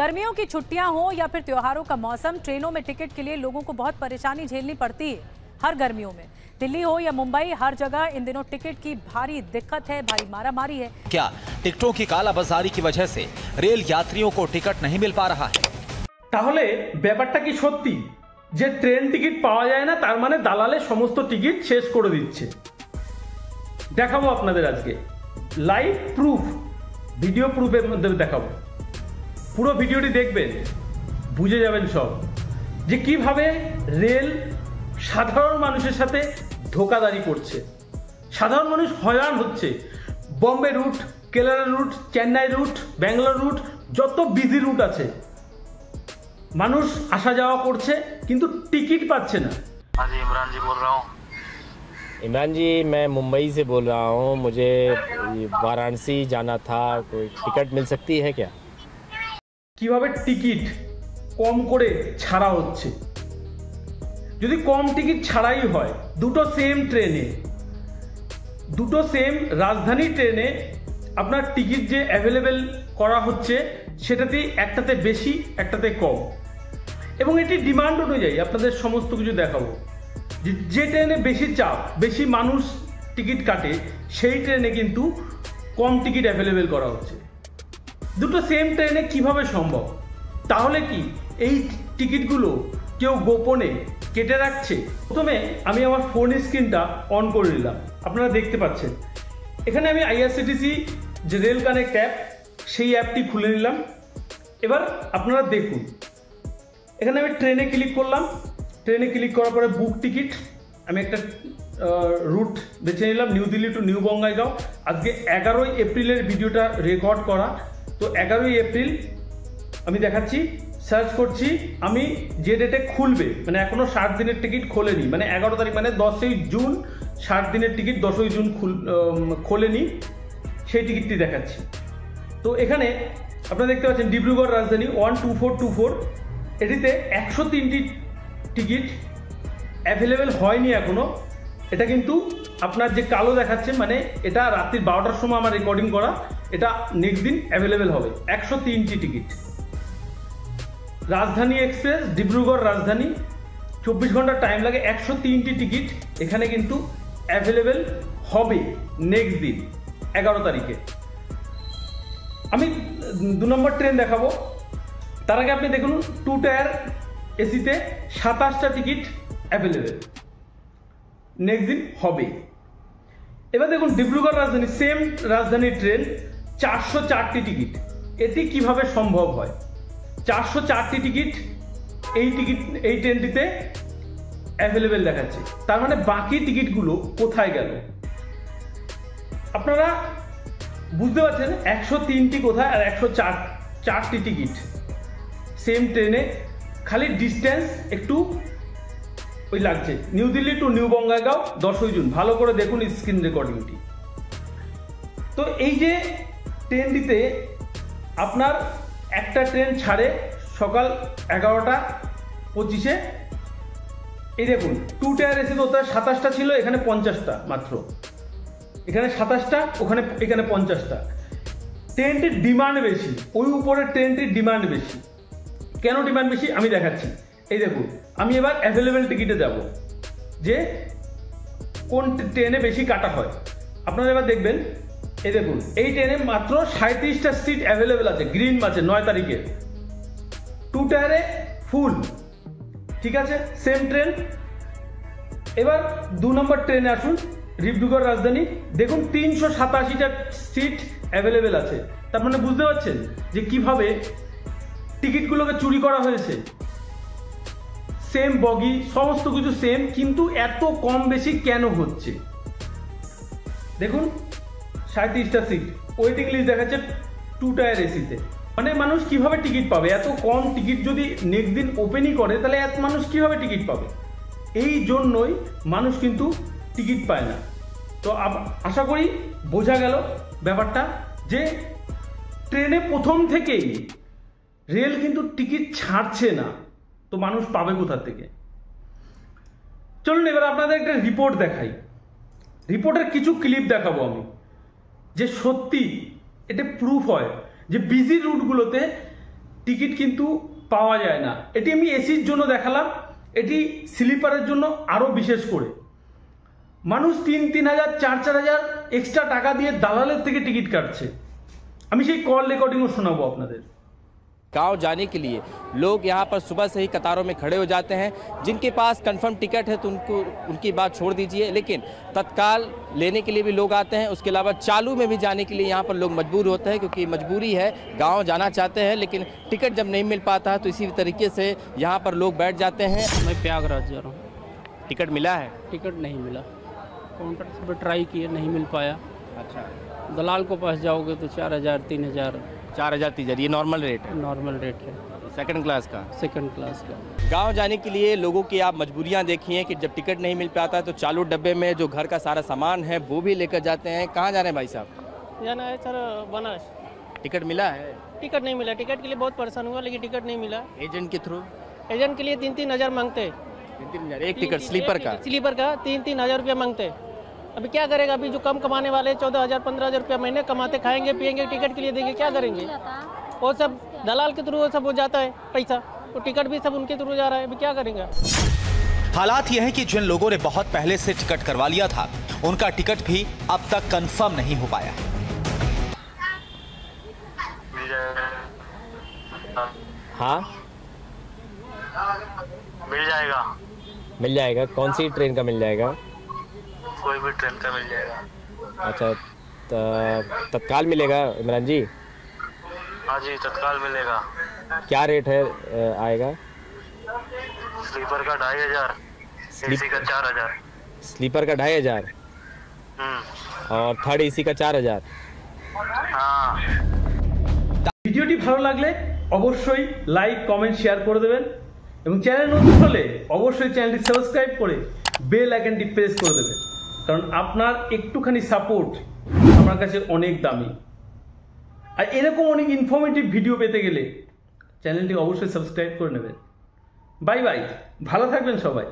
गर्मियों की छुट्टियां हो या फिर त्योहारों का मौसम, ट्रेनों में टिकट के लिए लोगों को बहुत परेशानी झेलनी पड़ती है। हर गर्मियों में दिल्ली हो या मुंबई, हर जगह इन दिनों टिकट की भारी दिक्कत है, भारी मारामारी है। क्या टिकटों की कालाबाजारी की वजह से रेल यात्रियों को टिकट नहीं मिल पा रहा है? তাহলে ব্যাপারটা কি সত্যি যে ট্রেন টিকিট পাওয়া যায় না, তার মানে দালালে সমস্ত টিকিট শেষ করে দিচ্ছে? দেখাবো আপনাদের আজকে লাইভ প্রুফ, ভিডিও প্রুফের মধ্যে দেখাবো। পুরো ভিডিওটি দেখবেন, বুঝে যাবেন সব যে কিভাবে রেল সাধারণ মানুষের সাথে ধোকাদারি করছে। সাধারণ মানুষ হয়রান হচ্ছে। Bombay route, Kerala route, Chennai route, Bangalore route, যত বিজি রুট আছে মানুষ আসা যাওয়া করছে কিন্তু টিকিট पाচ্ছে না। हाँ जी, इमरान जी बोल रहा हूँ। इमरान जी, मैं मुंबई से बोल रहा हूँ। मुझे वाराणसी जाना था, कोई टिकट मिल सकती है क्या? কিভাবে টিকিট কম করে ছাড়া হচ্ছে। যদি কম টিকিট ছাড়াই হয়, দুটো সেম ট্রেনে, দুটো সেম রাজধানী ট্রেনে আপনার টিকিট যে অ্যাভেলেবেল করা হচ্ছে সেটাতেই একটাতে বেশি একটাতে কম, এবং এটি ডিমান্ড অনুযায়ী আপনাদের সমস্ত কিছু দেখাবো। যে ট্রেনে বেশি চাপ, বেশি মানুষ টিকিট কাটে, সেই ট্রেনে কিন্তু কম টিকিট অ্যাভেলেবেল করা হচ্ছে। দুটো সেম ট্রেনে কিভাবে সম্ভব? তাহলে কি এই টিকিটগুলো কেউ গোপনে কেটে রাখছে? প্রথমে আমি আমার ফোন স্ক্রিনটা অন করে নিলাম, আপনারা দেখতে পাচ্ছেন। এখানে আমি আইআরসিটিসি যে রেল কানেক্ট অ্যাপ, সেই অ্যাপটি খুলে নিলাম। এবার আপনারা দেখুন, এখানে আমি ট্রেনে ক্লিক করলাম। ট্রেনে ক্লিক করার পরে বুক টিকিট, আমি একটা রুট বেছে নিলাম, new Delhi to new Bongaigaon. আজকে 11 এপ্রিলের ভিডিওটা রেকর্ড করা, তো 11 এপ্রিল আমি দেখাচ্ছি। সার্চ করছি আমি যে ডেটে খুলবে, মানে এখনও 60 দিনের টিকিট খোলেনি, মানে 11 তারিখ, মানে 10ই জুন 60 দিনের টিকিট 10ই জুন খোলেনি, সেই টিকিটটি দেখাচ্ছি। তো এখানে আপনারা দেখতে পাচ্ছেন ডিব্রুগড় রাজধানী 12424, এটিতে 103টি টিকিট অ্যাভেলেবেল হয়নি এখনও। এটা কিন্তু আপনার যে কালো দেখাচ্ছে, মানে এটা রাত্রি 12টার সময় আমার রেকর্ডিং করা, এটা নেক্সট দিন অ্যাভেলেবেল হবে। 103টি টিকিট। রাজধানী এক্সপ্রেস ডিব্রুগড় রাজধানী 24 ঘন্টা টাইম লাগে, 103টি টিকিট এখানে কিন্তু অ্যাভেলেবেল হবে নেক্সট দিন 11 তারিখে। আমি 2 নম্বর ট্রেন দেখাবো। তার আগে আপনি দেখুন 2 টায়ার এসিতে 27টা টিকিট অ্যাভেলেবেল নেক্সট দিন হবে। এবার দেখুন ডিব্রুগড় রাজধানী, সেম রাজধানী ট্রেন, 404টি টিকিট। এটি কিভাবে সম্ভব হয়? 404টি টিকিট এই ট্রেনটিতে অ্যাভেলেবেল দেখাচ্ছে, তার মানে বাকি টিকিটগুলো কোথায় গেল? আপনারা বুঝতে পারছেন 103টি কোথায় আর 104টি টিকিট সেম ট্রেনে, খালি ডিস্টেন্স একটু ওই লাগছে। New Delhi to new Bongaigaon 10ই জুন, ভালো করে দেখুন স্ক্রিন রেকর্ডিংটি। তো এই যে ট্রেনটিতে আপনার একটা ট্রেন ছাড়ে সকাল 11:25, এই দেখুন 2 টায়ার এসে তো ওটা 27টা ছিল, এখানে 50টা মাত্র, এখানে 27টা, এখানে 50টা। ট্রেনটির ডিমান্ড বেশি, ওই উপরের ট্রেনটির ডিমান্ড বেশি। কেন ডিমান্ড বেশি আমি দেখাচ্ছি। এই দেখুন, আমি এবার অ্যাভেলেবেল টিকিটে যাব, যে কোন ট্রেনে বেশি কাটা হয়। আপনারা এবার দেখবেন, এই দেখুন এই ট্রেনে মাত্র 37টা সিট অ্যাভেলেবেল আছে, গ্রিন আছে 9 তারিখে, 2 টায়ারে ফুল, ঠিক আছে, সেম ট্রেন। এবার 2 নম্বর ট্রেনে আসুন, ডিব্রুগড় রাজধানী, দেখুন 387টা সিট অ্যাভেলেবেল আছে। তার মানে বুঝতে পারছেন যে কিভাবে টিকিটগুলোকে চুরি করা হয়েছে। সেম বগি, সমস্ত কিছু সেম, কিন্তু এত কম বেশি কেন হচ্ছে? দেখুন 37টা সিট, ওয়েটিং লিস্ট দেখাচ্ছে 2 টায়ার এসিতে। মানে মানুষ কিভাবে টিকিট পাবে? এত কম টিকিট যদি নেক্সট দিন ওপেনই করে, তাহলে এত মানুষ কিভাবে টিকিট পাবে? এই জন্যই মানুষ কিন্তু টিকিট পায় না। তো আশা করি বোঝা গেল ব্যাপারটা, যে ট্রেনে প্রথম থেকেই রেল কিন্তু টিকিট ছাড়ছে না, তো মানুষ পাবে কোথা থেকে? চলুন এবার আপনাদের একটা রিপোর্ট দেখাই। রিপোর্টের কিছু ক্লিপ দেখাবো আমি, যে সত্যি এটা প্রুফ হয় যে বিজি রুটগুলোতে টিকিট কিন্তু পাওয়া যায় না। এটি আমি এসির জন্য দেখালাম, এটি স্লিপারের জন্য আরও বিশেষ করে মানুষ 3,000 4,000 এক্সট্রা টাকা দিয়ে দালালের থেকে টিকিট কাটছে। আমি সেই কল রেকর্ডিংও শোনাবো আপনাদের। गांव जाने के लिए लोग यहां पर सुबह से ही कतारों में खड़े हो जाते हैं। जिनके पास कंफर्म टिकट है तो उनकी बात छोड़ दीजिए, लेकिन तत्काल लेने के लिए भी लोग आते हैं। उसके अलावा चालू में भी जाने के लिए यहां पर लोग मजबूर होते हैं, क्योंकि मजबूरी है, गांव जाना चाहते हैं लेकिन टिकट जब नहीं मिल पाता है तो इसी तरीके से यहाँ पर लोग बैठ जाते हैं। मैं प्रयागराज जा रहा हूँ। टिकट मिला है? टिकट नहीं मिला, काउंटर पर ट्राई किए, नहीं मिल पाया। अच्छा, दलाल को पास जाओगे तो 4,000 3,000 4,000 3,000 ये नॉर्मल रेट है? नॉर्मल रेट है, सेकंड क्लास का। सेकंड क्लास का। गांव जाने के लिए लोगों की आप मजबूरियां देखिए कि जब टिकट नहीं मिल पाता है तो चालू डब्बे में जो घर का सारा सामान है वो भी लेकर जाते हैं। कहाँ जा रहे हैं भाई साहब? जाना है सर बनारस। टिकट मिला है? टिकट नहीं मिला, टिकट के लिए बहुत परेशान हुआ लेकिन टिकट नहीं मिला। एजेंट के थ्रू? एजेंट के लिए 3-3 हज़ार मांगते, 3,000 एक टिकट स्लीपर का? स्लीपर का 3-3 हज़ार रुपया मांगते। अभी क्या करेगा? अभी जो कम कमाने वाले 14,000 15,000 रुपया महीने कमाते, खाएंगे पिएंगे, टिकट के लिए देंगे, क्या करेंगे? वो सब दलाल के थ्रू वो सब हो जाता है पैसा, तो टिकट भी सब उनके थ्रू जा रहा है, अभी क्या करेंगे? हालात यह है कि जिन लोगों ने बहुत पहले से टिकट करवा लिया था उनका टिकट भी अब तक कंफर्म नहीं हो पाया। हाँ मिल जाएगा। मिल जाएगा। कौन सी ट्रेन का मिल जाएगा? कोई भी ट्रेन का मिल जाएगा। अच्छा, तत्काल मिलेगा इमरान जी? हाँ जी तत्काल मिलेगा। क्या रेट है आएगा? स्लीपर का 2,500, एसी का 4,000। स्लीपर का 2,500 और थर्ड एसी का 4,000। हाँ। ভিডিওটি ভালো লাগলে অবশ্যই লাইক কমেন্ট শেয়ার করে দেবেন এবং চ্যানেল নতুন হলে অবশ্যই চ্যানেলটি সাবস্ক্রাইব করে বেল আইকনটি প্রেস করে দেবেন, কারণ আপনার একটুখানি সাপোর্ট আমার কাছে অনেক দামি। আর এরকম অনেক ইনফরমেটিভ ভিডিও পেতে গেলে চ্যানেলটি অবশ্যই সাবস্ক্রাইব করে নেবেন। বাই বাই, ভালো থাকবেন সবাই।